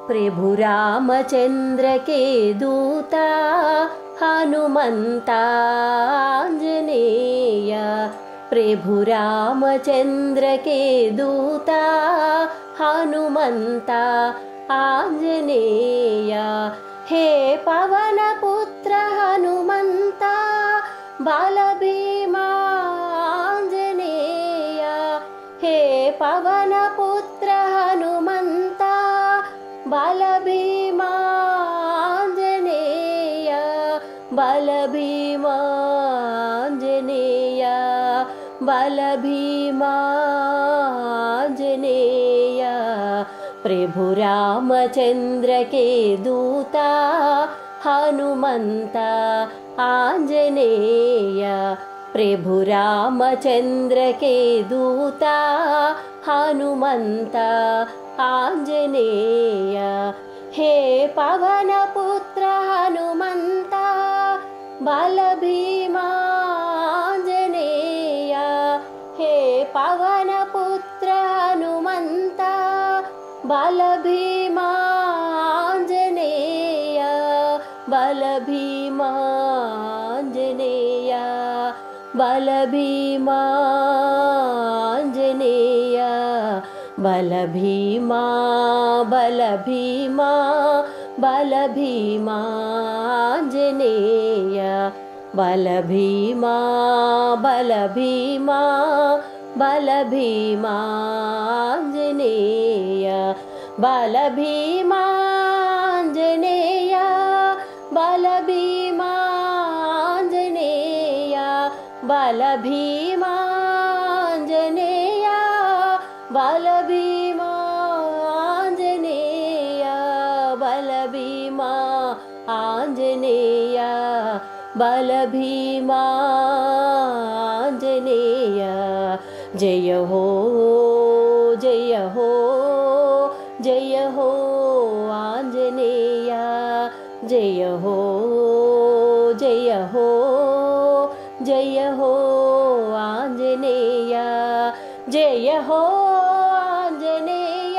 प्रभु रामचंद्र के दूता हनुमंता आंजनेय। प्रभु रामचंद्र के दूता हनुमंता आंजनेय। हे पवन पुत्र हनुमंता बालभीमा आंजनेय। हे पवन पुत्र हनुमंता बालभीमा आंजनेय। बालभीमा आंजनेय। बालभीमा आंजनेय। प्रभु रामचंद्र के दूता हनुमंता आंजनेय। प्रभु रामचंद्र के दूता हनुमंता आंजनेय। हे पवन पुत्र हनुमंता बालभीमा आंजनेय। हे पवन पुत्र हनुमंता बालभीमा आंजनेय। बालभीमा आंजनेय। बालभीमा आंजनेय। बालभीमा बालभीमा बालभीमा आंजनेय। बालभीमा बालभीमा बालभीमा आंजनेय। बालभीमा आंजनेय। बालभीमा आंजनेय। बालभीमा आंजनेय। बालभीमा आंजनेय। बालभीमा आंजनेय। बालभीमा आंजनेय। जय हो जय हो जय हो आंजनेय। जय हो जय हो जय हो आंजनेय। जय हो आंजनेय।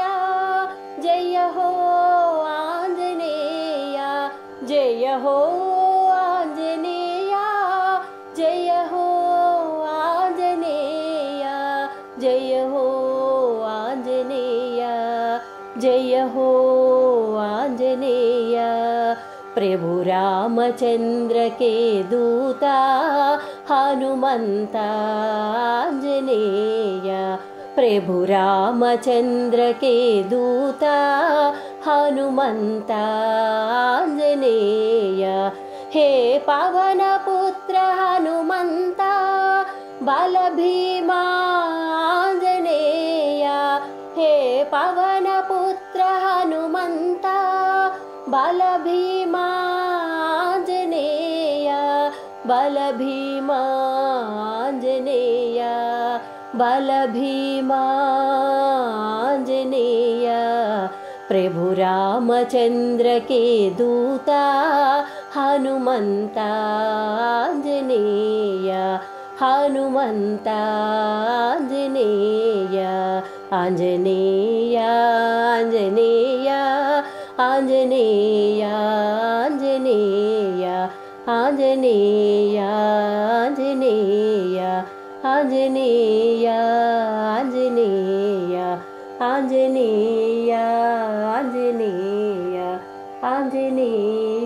जय हो आंजनेय। जय हो आंजनेय। जय हो आंजनेय। जय हो आंजनेय। जय हो आंजनेय। प्रभु रामचंद्र के दूता हनुमंता आंजनेय। प्रभु रामचंद्र के दूता हनुमंता आंजनेय। हे पवन पुत्र हनुमंता बालभीमा आंजनेय। हे पवन पुत्र हनुमंता बालभीमा आंजनेय। बालभीमा आंजनेय। बालभीमा आंजनेय। प्रभु रामचंद्र के दूता हनुमंता आंजनेय। हनुमंता आंजनेय। आंजनेय आंजनेय आंजनेय आंजनेय आंजनेय आंजनेय आंजनेय आंजनेय आंजनेय आंजनेय आंजनेय